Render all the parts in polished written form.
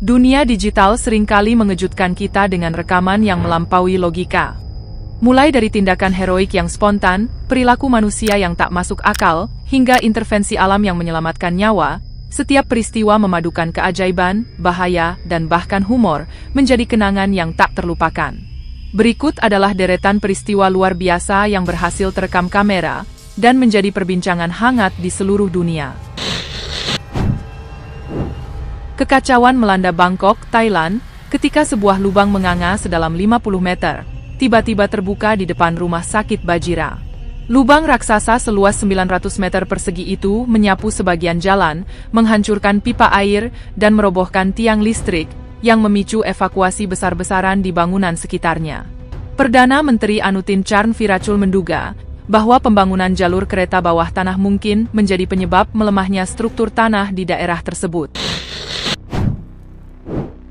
Dunia digital seringkali mengejutkan kita dengan rekaman yang melampaui logika. Mulai dari tindakan heroik yang spontan, perilaku manusia yang tak masuk akal, hingga intervensi alam yang menyelamatkan nyawa, setiap peristiwa memadukan keajaiban, bahaya, dan bahkan humor, menjadi kenangan yang tak terlupakan. Berikut adalah deretan peristiwa luar biasa yang berhasil terekam kamera, dan menjadi perbincangan hangat di seluruh dunia. Kekacauan melanda Bangkok, Thailand, ketika sebuah lubang menganga sedalam 50 meter, tiba-tiba terbuka di depan rumah sakit Bajira. Lubang raksasa seluas 900 meter persegi itu menyapu sebagian jalan, menghancurkan pipa air, dan merobohkan tiang listrik, yang memicu evakuasi besar-besaran di bangunan sekitarnya. Perdana Menteri Anutin Charn Virachul menduga bahwa pembangunan jalur kereta bawah tanah mungkin menjadi penyebab melemahnya struktur tanah di daerah tersebut.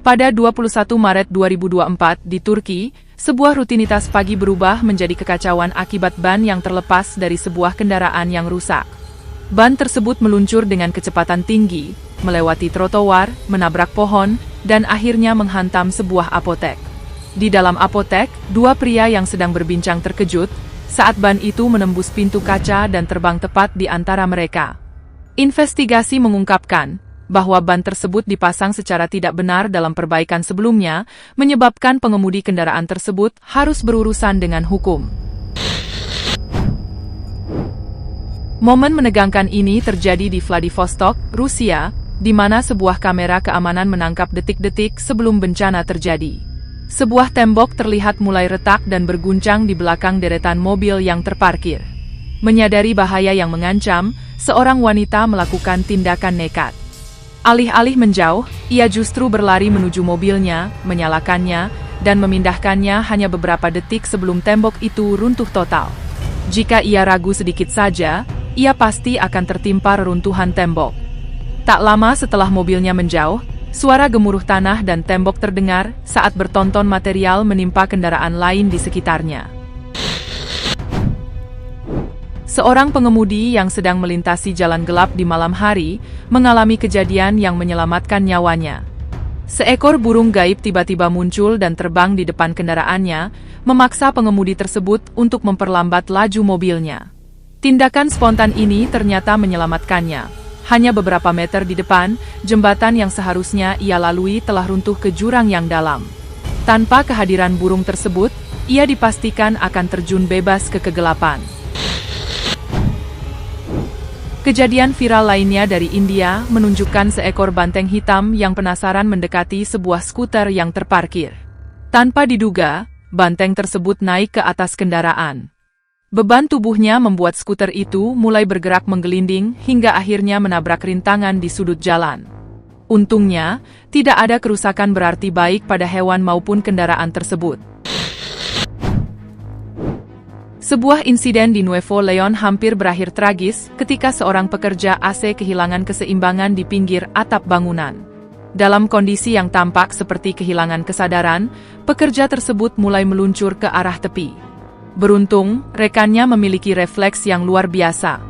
Pada 21 Maret 2024 di Turki, sebuah rutinitas pagi berubah menjadi kekacauan akibat ban yang terlepas dari sebuah kendaraan yang rusak. Ban tersebut meluncur dengan kecepatan tinggi, melewati trotoar, menabrak pohon, dan akhirnya menghantam sebuah apotek. Di dalam apotek, dua pria yang sedang berbincang terkejut saat ban itu menembus pintu kaca dan terbang tepat di antara mereka. Investigasi mengungkapkan bahwa ban tersebut dipasang secara tidak benar dalam perbaikan sebelumnya, menyebabkan pengemudi kendaraan tersebut harus berurusan dengan hukum. Momen menegangkan ini terjadi di Vladivostok, Rusia, di mana sebuah kamera keamanan menangkap detik-detik sebelum bencana terjadi. Sebuah tembok terlihat mulai retak dan berguncang di belakang deretan mobil yang terparkir. Menyadari bahaya yang mengancam, seorang wanita melakukan tindakan nekat. Alih-alih menjauh, ia justru berlari menuju mobilnya, menyalakannya, dan memindahkannya hanya beberapa detik sebelum tembok itu runtuh total. Jika ia ragu sedikit saja, ia pasti akan tertimpa reruntuhan tembok. Tak lama setelah mobilnya menjauh, suara gemuruh tanah dan tembok terdengar saat bertonton material menimpa kendaraan lain di sekitarnya. Seorang pengemudi yang sedang melintasi jalan gelap di malam hari, mengalami kejadian yang menyelamatkan nyawanya. Seekor burung gaib tiba-tiba muncul dan terbang di depan kendaraannya, memaksa pengemudi tersebut untuk memperlambat laju mobilnya. Tindakan spontan ini ternyata menyelamatkannya. Hanya beberapa meter di depan, jembatan yang seharusnya ia lalui telah runtuh ke jurang yang dalam. Tanpa kehadiran burung tersebut, ia dipastikan akan terjun bebas ke kegelapan. Kejadian viral lainnya dari India menunjukkan seekor banteng hitam yang penasaran mendekati sebuah skuter yang terparkir. Tanpa diduga, banteng tersebut naik ke atas kendaraan. Beban tubuhnya membuat skuter itu mulai bergerak menggelinding hingga akhirnya menabrak rintangan di sudut jalan. Untungnya, tidak ada kerusakan berarti baik pada hewan maupun kendaraan tersebut. Sebuah insiden di Nuevo Leon hampir berakhir tragis ketika seorang pekerja AC kehilangan keseimbangan di pinggir atap bangunan. Dalam kondisi yang tampak seperti kehilangan kesadaran, pekerja tersebut mulai meluncur ke arah tepi. Beruntung, rekannya memiliki refleks yang luar biasa.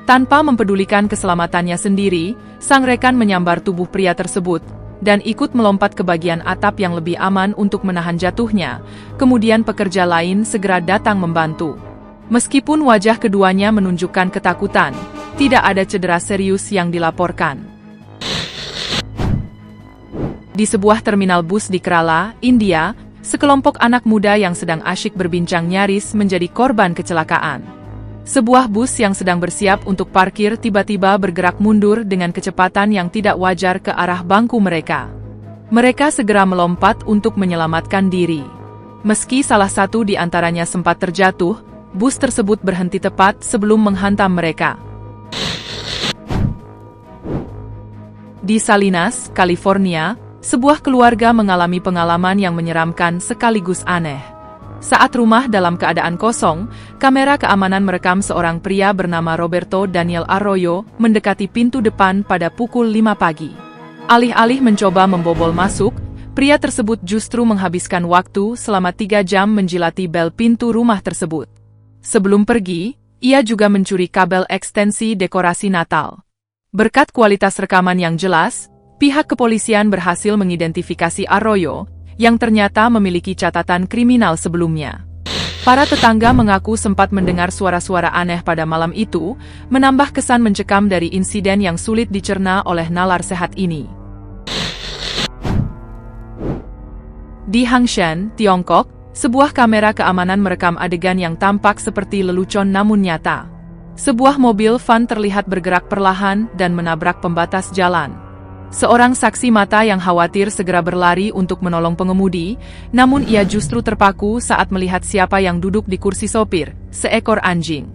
Tanpa mempedulikan keselamatannya sendiri, sang rekan menyambar tubuh pria tersebut dan ikut melompat ke bagian atap yang lebih aman untuk menahan jatuhnya. Kemudian pekerja lain segera datang membantu. Meskipun wajah keduanya menunjukkan ketakutan, tidak ada cedera serius yang dilaporkan. Di sebuah terminal bus di Kerala, India, sekelompok anak muda yang sedang asyik berbincang nyaris menjadi korban kecelakaan. Sebuah bus yang sedang bersiap untuk parkir tiba-tiba bergerak mundur dengan kecepatan yang tidak wajar ke arah bangku mereka. Mereka segera melompat untuk menyelamatkan diri. Meski salah satu di antaranya sempat terjatuh, bus tersebut berhenti tepat sebelum menghantam mereka. Di Salinas, California, sebuah keluarga mengalami pengalaman yang menyeramkan sekaligus aneh. Saat rumah dalam keadaan kosong, kamera keamanan merekam seorang pria bernama Roberto Daniel Arroyo mendekati pintu depan pada pukul 5 pagi. Alih-alih mencoba membobol masuk, pria tersebut justru menghabiskan waktu selama 3 jam menjilati bel pintu rumah tersebut. Sebelum pergi, ia juga mencuri kabel ekstensi dekorasi Natal. Berkat kualitas rekaman yang jelas, Pihak kepolisian berhasil mengidentifikasi Arroyo, yang ternyata memiliki catatan kriminal sebelumnya. Para tetangga mengaku sempat mendengar suara-suara aneh pada malam itu, menambah kesan mencekam dari insiden yang sulit dicerna oleh nalar sehat ini. Di Hangshan, Tiongkok, sebuah kamera keamanan merekam adegan yang tampak seperti lelucon namun nyata. Sebuah mobil van terlihat bergerak perlahan dan menabrak pembatas jalan. Seorang saksi mata yang khawatir segera berlari untuk menolong pengemudi, namun ia justru terpaku saat melihat siapa yang duduk di kursi sopir, seekor anjing.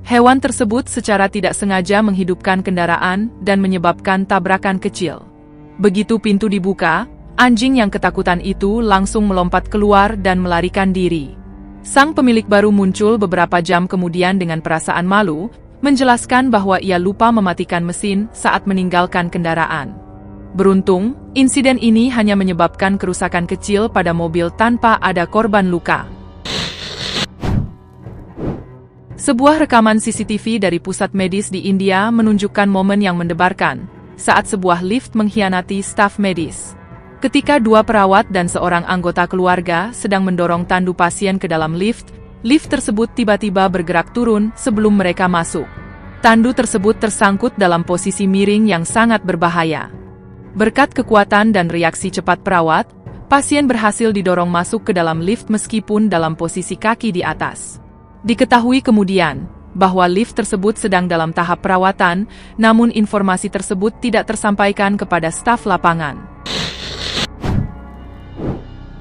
Hewan tersebut secara tidak sengaja menghidupkan kendaraan dan menyebabkan tabrakan kecil. Begitu pintu dibuka, anjing yang ketakutan itu langsung melompat keluar dan melarikan diri. Sang pemilik baru muncul beberapa jam kemudian dengan perasaan malu, menjelaskan bahwa ia lupa mematikan mesin saat meninggalkan kendaraan. Beruntung, insiden ini hanya menyebabkan kerusakan kecil pada mobil tanpa ada korban luka. Sebuah rekaman CCTV dari pusat medis di India menunjukkan momen yang mendebarkan, saat sebuah lift mengkhianati staf medis. Ketika dua perawat dan seorang anggota keluarga sedang mendorong tandu pasien ke dalam lift tersebut tiba-tiba bergerak turun sebelum mereka masuk. Tandu tersebut tersangkut dalam posisi miring yang sangat berbahaya. Berkat kekuatan dan reaksi cepat perawat, pasien berhasil didorong masuk ke dalam lift meskipun dalam posisi kaki di atas. Diketahui kemudian bahwa lift tersebut sedang dalam tahap perawatan, namun informasi tersebut tidak tersampaikan kepada staf lapangan.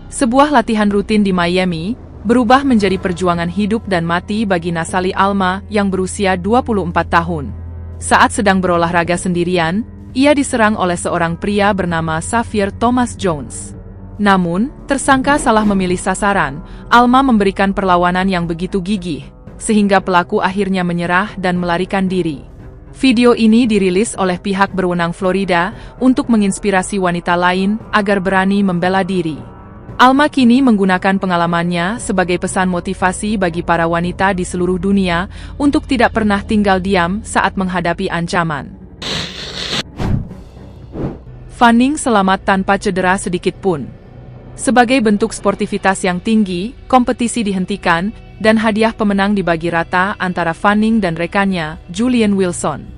Sebuah latihan rutin di Miami berubah menjadi perjuangan hidup dan mati bagi Nasali Alma yang berusia 24 tahun. Saat sedang berolahraga sendirian, ia diserang oleh seorang pria bernama Xavier Thomas Jones. Namun, tersangka salah memilih sasaran. Alma memberikan perlawanan yang begitu gigih, sehingga pelaku akhirnya menyerah dan melarikan diri. Video ini dirilis oleh pihak berwenang Florida untuk menginspirasi wanita lain agar berani membela diri. Alma kini menggunakan pengalamannya sebagai pesan motivasi bagi para wanita di seluruh dunia untuk tidak pernah tinggal diam saat menghadapi ancaman. Fanning selamat tanpa cedera sedikit pun. Sebagai bentuk sportivitas yang tinggi, kompetisi dihentikan, dan hadiah pemenang dibagi rata antara Fanning dan rekannya, Julian Wilson.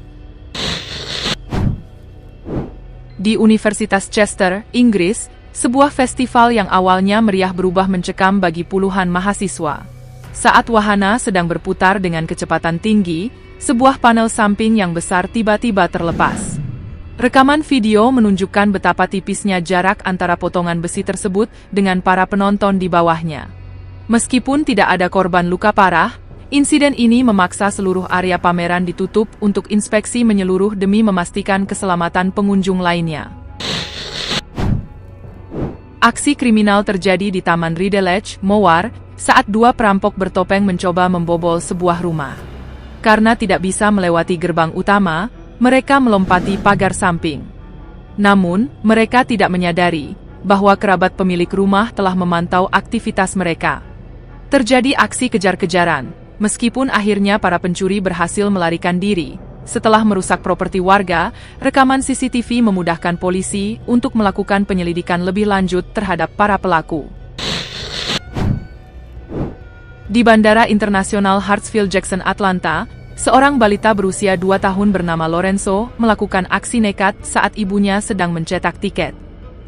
Di Universitas Chester, Inggris, sebuah festival yang awalnya meriah berubah mencekam bagi puluhan mahasiswa. Saat wahana sedang berputar dengan kecepatan tinggi, sebuah panel samping yang besar tiba-tiba terlepas. Rekaman video menunjukkan betapa tipisnya jarak antara potongan besi tersebut dengan para penonton di bawahnya. Meskipun tidak ada korban luka parah, insiden ini memaksa seluruh area pameran ditutup untuk inspeksi menyeluruh demi memastikan keselamatan pengunjung lainnya. Aksi kriminal terjadi di Taman Ridelege, Mowar, saat dua perampok bertopeng mencoba membobol sebuah rumah. Karena tidak bisa melewati gerbang utama, mereka melompati pagar samping. Namun, mereka tidak menyadari bahwa kerabat pemilik rumah telah memantau aktivitas mereka. Terjadi aksi kejar-kejaran, meskipun akhirnya para pencuri berhasil melarikan diri. Setelah merusak properti warga, rekaman CCTV memudahkan polisi untuk melakukan penyelidikan lebih lanjut terhadap para pelaku. Di Bandara Internasional Hartsfield-Jackson, Atlanta, seorang balita berusia 2 tahun bernama Lorenzo melakukan aksi nekat saat ibunya sedang mencetak tiket.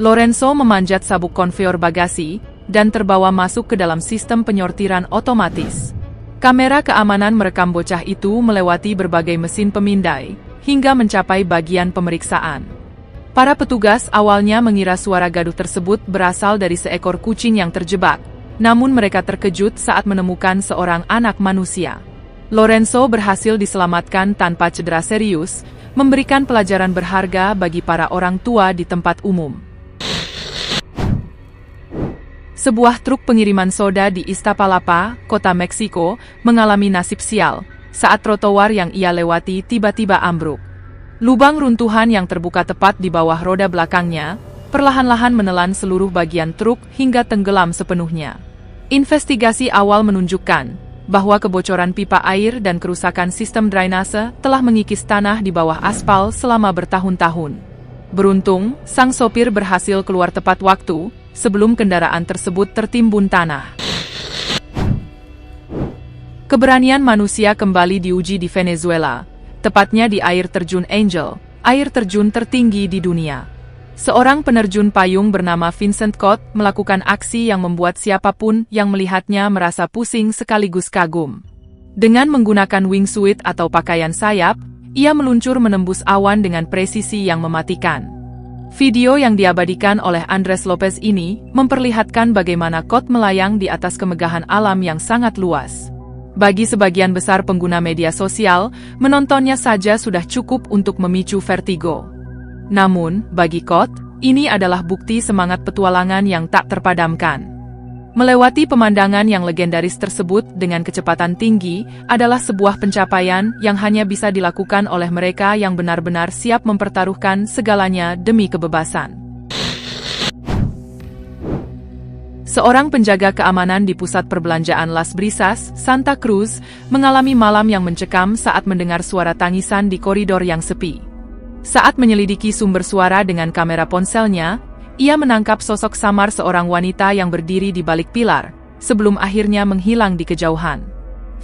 Lorenzo memanjat sabuk konveyor bagasi dan terbawa masuk ke dalam sistem penyortiran otomatis. Kamera keamanan merekam bocah itu melewati berbagai mesin pemindai hingga mencapai bagian pemeriksaan. Para petugas awalnya mengira suara gaduh tersebut berasal dari seekor kucing yang terjebak, namun mereka terkejut saat menemukan seorang anak manusia. Lorenzo berhasil diselamatkan tanpa cedera serius, memberikan pelajaran berharga bagi para orang tua di tempat umum. Sebuah truk pengiriman soda di Iztapalapa, kota Meksiko, mengalami nasib sial saat trotoar yang ia lewati tiba-tiba ambruk. Lubang runtuhan yang terbuka tepat di bawah roda belakangnya, perlahan-lahan menelan seluruh bagian truk hingga tenggelam sepenuhnya. Investigasi awal menunjukkan bahwa kebocoran pipa air dan kerusakan sistem drainase telah mengikis tanah di bawah aspal selama bertahun-tahun. Beruntung, sang sopir berhasil keluar tepat waktu, sebelum kendaraan tersebut tertimbun tanah. Keberanian manusia kembali diuji di Venezuela, tepatnya di air terjun Angel, air terjun tertinggi di dunia. Seorang penerjun payung bernama Vincent Cot melakukan aksi yang membuat siapapun yang melihatnya merasa pusing sekaligus kagum. Dengan menggunakan wingsuit atau pakaian sayap, ia meluncur menembus awan dengan presisi yang mematikan. Video yang diabadikan oleh Andres Lopez ini memperlihatkan bagaimana Cot melayang di atas kemegahan alam yang sangat luas. Bagi sebagian besar pengguna media sosial, menontonnya saja sudah cukup untuk memicu vertigo. Namun, bagi Cot, ini adalah bukti semangat petualangan yang tak terpadamkan. Melewati pemandangan yang legendaris tersebut dengan kecepatan tinggi adalah sebuah pencapaian yang hanya bisa dilakukan oleh mereka yang benar-benar siap mempertaruhkan segalanya demi kebebasan. Seorang penjaga keamanan di pusat perbelanjaan Las Brisas, Santa Cruz, mengalami malam yang mencekam saat mendengar suara tangisan di koridor yang sepi. Saat menyelidiki sumber suara dengan kamera ponselnya, ia menangkap sosok samar seorang wanita yang berdiri di balik pilar, sebelum akhirnya menghilang di kejauhan.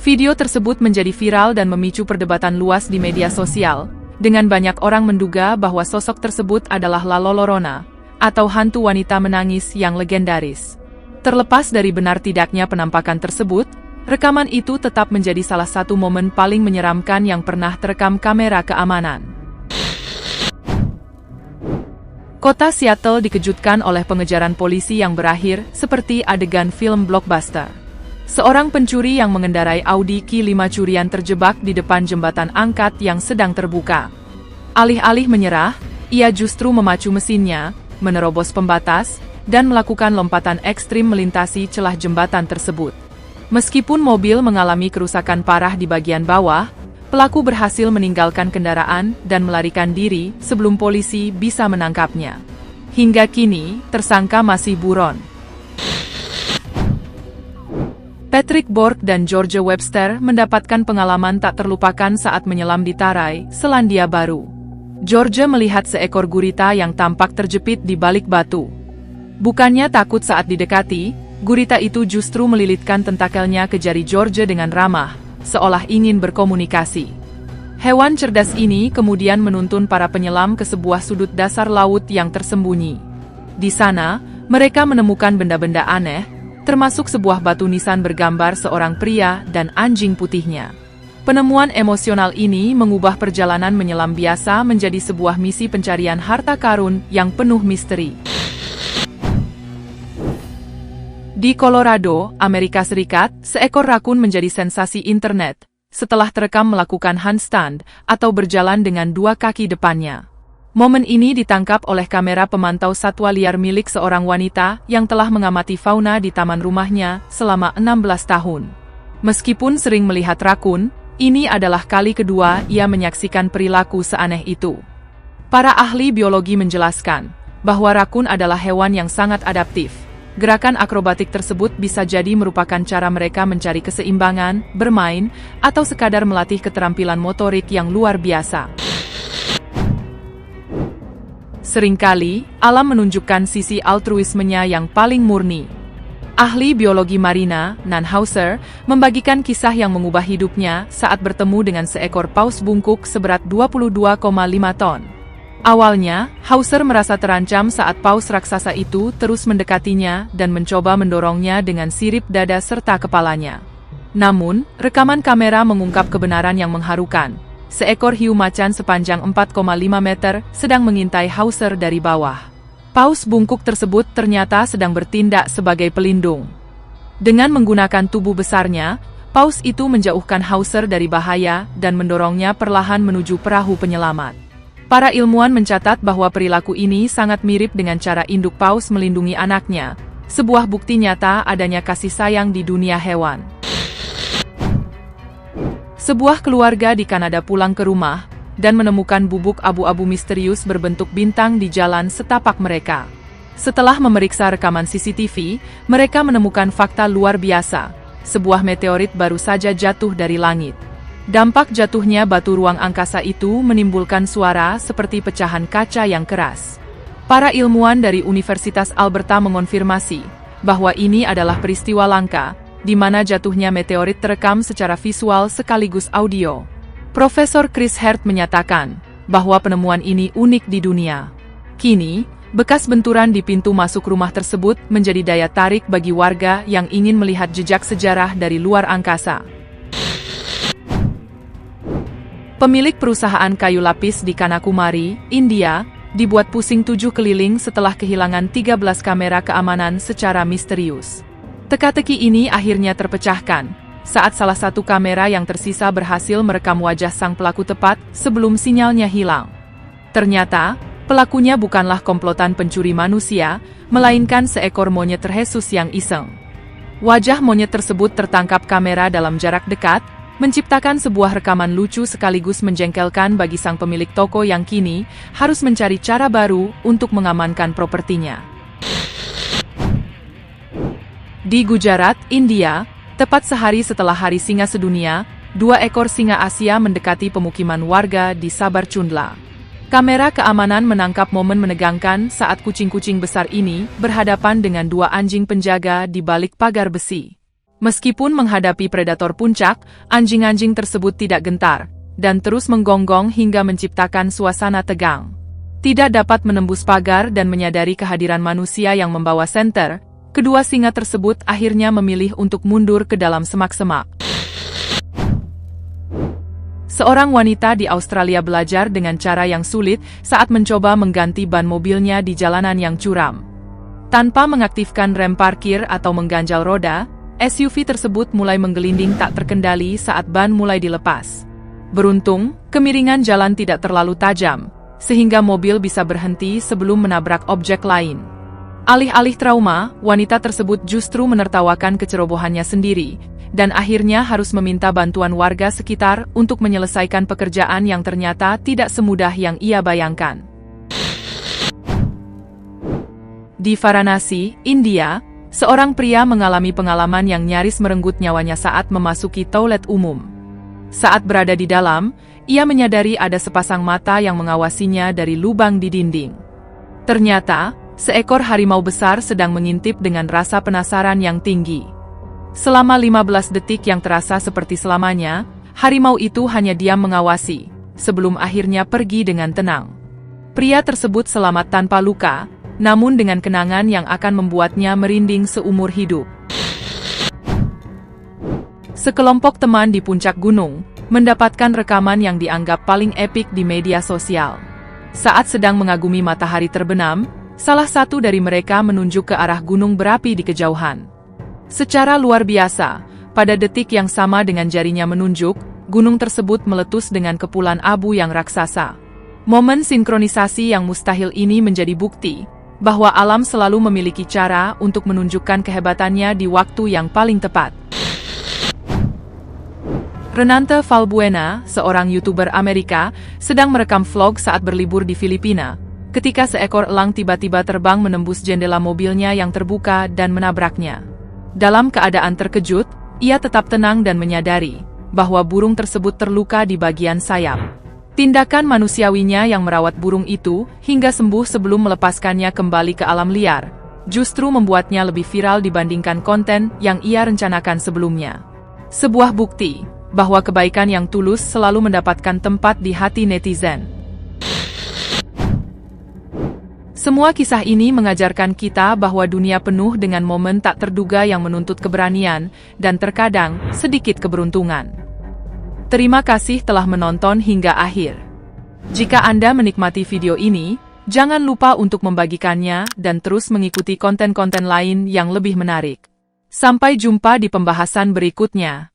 Video tersebut menjadi viral dan memicu perdebatan luas di media sosial, dengan banyak orang menduga bahwa sosok tersebut adalah La Llorona, atau hantu wanita menangis yang legendaris. Terlepas dari benar tidaknya penampakan tersebut, rekaman itu tetap menjadi salah satu momen paling menyeramkan yang pernah terekam kamera keamanan. Kota Seattle dikejutkan oleh pengejaran polisi yang berakhir seperti adegan film blockbuster. Seorang pencuri yang mengendarai Audi Q5 curian terjebak di depan jembatan angkat yang sedang terbuka. Alih-alih menyerah, ia justru memacu mesinnya, menerobos pembatas, dan melakukan lompatan ekstrim melintasi celah jembatan tersebut. Meskipun mobil mengalami kerusakan parah di bagian bawah, pelaku berhasil meninggalkan kendaraan dan melarikan diri sebelum polisi bisa menangkapnya. Hingga kini, tersangka masih buron. Patrick Borg dan George Webster mendapatkan pengalaman tak terlupakan saat menyelam di Taray, Selandia Baru. George melihat seekor gurita yang tampak terjepit di balik batu. Bukannya takut saat didekati, gurita itu justru melilitkan tentakelnya ke jari George dengan ramah, seolah ingin berkomunikasi. Hewan cerdas ini kemudian menuntun para penyelam ke sebuah sudut dasar laut yang tersembunyi. Di sana, mereka menemukan benda-benda aneh, termasuk sebuah batu nisan bergambar seorang pria dan anjing putihnya. Penemuan emosional ini mengubah perjalanan menyelam biasa menjadi sebuah misi pencarian harta karun yang penuh misteri. Di Colorado, Amerika Serikat, seekor rakun menjadi sensasi internet setelah terekam melakukan handstand atau berjalan dengan dua kaki depannya. Momen ini ditangkap oleh kamera pemantau satwa liar milik seorang wanita yang telah mengamati fauna di taman rumahnya selama 16 tahun. Meskipun sering melihat rakun, ini adalah kali kedua ia menyaksikan perilaku seaneh itu. Para ahli biologi menjelaskan bahwa rakun adalah hewan yang sangat adaptif. Gerakan akrobatik tersebut bisa jadi merupakan cara mereka mencari keseimbangan, bermain, atau sekadar melatih keterampilan motorik yang luar biasa. Seringkali, alam menunjukkan sisi altruismenya yang paling murni. Ahli biologi marina, Nan Hauser, membagikan kisah yang mengubah hidupnya saat bertemu dengan seekor paus bungkuk seberat 22,5 ton. Awalnya, Hauser merasa terancam saat paus raksasa itu terus mendekatinya dan mencoba mendorongnya dengan sirip dada serta kepalanya. Namun, rekaman kamera mengungkap kebenaran yang mengharukan. Seekor hiu macan sepanjang 4,5 meter sedang mengintai Hauser dari bawah. Paus bungkuk tersebut ternyata sedang bertindak sebagai pelindung. Dengan menggunakan tubuh besarnya, paus itu menjauhkan Hauser dari bahaya dan mendorongnya perlahan menuju perahu penyelamat. Para ilmuwan mencatat bahwa perilaku ini sangat mirip dengan cara induk paus melindungi anaknya, sebuah bukti nyata adanya kasih sayang di dunia hewan. Sebuah keluarga di Kanada pulang ke rumah dan menemukan bubuk abu-abu misterius berbentuk bintang di jalan setapak mereka. Setelah memeriksa rekaman CCTV, mereka menemukan fakta luar biasa. Sebuah meteorit baru saja jatuh dari langit. Dampak jatuhnya batu ruang angkasa itu menimbulkan suara seperti pecahan kaca yang keras. Para ilmuwan dari Universitas Alberta mengonfirmasi bahwa ini adalah peristiwa langka, di mana jatuhnya meteorit terekam secara visual sekaligus audio. Profesor Chris Hart menyatakan bahwa penemuan ini unik di dunia. Kini, bekas benturan di pintu masuk rumah tersebut menjadi daya tarik bagi warga yang ingin melihat jejak sejarah dari luar angkasa. Pemilik perusahaan kayu lapis di Kanyakumari, India, dibuat pusing 7 keliling setelah kehilangan 13 kamera keamanan secara misterius. Teka-teki ini akhirnya terpecahkan saat salah satu kamera yang tersisa berhasil merekam wajah sang pelaku tepat sebelum sinyalnya hilang. Ternyata, pelakunya bukanlah komplotan pencuri manusia, melainkan seekor monyet rhesus yang iseng. Wajah monyet tersebut tertangkap kamera dalam jarak dekat, menciptakan sebuah rekaman lucu sekaligus menjengkelkan bagi sang pemilik toko yang kini harus mencari cara baru untuk mengamankan propertinya. Di Gujarat, India, tepat sehari setelah Hari Singa Sedunia, 2 ekor singa Asia mendekati pemukiman warga di Sabarchundla. Kamera keamanan menangkap momen menegangkan saat kucing-kucing besar ini berhadapan dengan 2 anjing penjaga di balik pagar besi. Meskipun menghadapi predator puncak, anjing-anjing tersebut tidak gentar, dan terus menggonggong hingga menciptakan suasana tegang. Tidak dapat menembus pagar dan menyadari kehadiran manusia yang membawa senter, kedua singa tersebut akhirnya memilih untuk mundur ke dalam semak-semak. Seorang wanita di Australia belajar dengan cara yang sulit saat mencoba mengganti ban mobilnya di jalanan yang curam. Tanpa mengaktifkan rem parkir atau mengganjal roda, SUV tersebut mulai menggelinding tak terkendali saat ban mulai dilepas. Beruntung, kemiringan jalan tidak terlalu tajam, sehingga mobil bisa berhenti sebelum menabrak objek lain. Alih-alih trauma, wanita tersebut justru menertawakan kecerobohannya sendiri, dan akhirnya harus meminta bantuan warga sekitar untuk menyelesaikan pekerjaan yang ternyata tidak semudah yang ia bayangkan. Di Varanasi, India, seorang pria mengalami pengalaman yang nyaris merenggut nyawanya saat memasuki toilet umum. Saat berada di dalam, ia menyadari ada sepasang mata yang mengawasinya dari lubang di dinding. Ternyata, seekor harimau besar sedang mengintip dengan rasa penasaran yang tinggi. Selama 15 detik yang terasa seperti selamanya, harimau itu hanya diam mengawasi, sebelum akhirnya pergi dengan tenang. Pria tersebut selamat tanpa luka, namun dengan kenangan yang akan membuatnya merinding seumur hidup. Sekelompok teman di puncak gunung mendapatkan rekaman yang dianggap paling epik di media sosial. Saat sedang mengagumi matahari terbenam, salah satu dari mereka menunjuk ke arah gunung berapi di kejauhan. Secara luar biasa, pada detik yang sama dengan jarinya menunjuk, gunung tersebut meletus dengan kepulan abu yang raksasa. Momen sinkronisasi yang mustahil ini menjadi bukti bahwa alam selalu memiliki cara untuk menunjukkan kehebatannya di waktu yang paling tepat. Renante Valbuena, seorang YouTuber Amerika, sedang merekam vlog saat berlibur di Filipina, ketika seekor elang tiba-tiba terbang menembus jendela mobilnya yang terbuka dan menabraknya. Dalam keadaan terkejut, ia tetap tenang dan menyadari bahwa burung tersebut terluka di bagian sayap. Tindakan manusiawinya yang merawat burung itu hingga sembuh sebelum melepaskannya kembali ke alam liar, justru membuatnya lebih viral dibandingkan konten yang ia rencanakan sebelumnya. Sebuah bukti bahwa kebaikan yang tulus selalu mendapatkan tempat di hati netizen. Semua kisah ini mengajarkan kita bahwa dunia penuh dengan momen tak terduga yang menuntut keberanian dan terkadang sedikit keberuntungan. Terima kasih telah menonton hingga akhir. Jika Anda menikmati video ini, jangan lupa untuk membagikannya dan terus mengikuti konten-konten lain yang lebih menarik. Sampai jumpa di pembahasan berikutnya.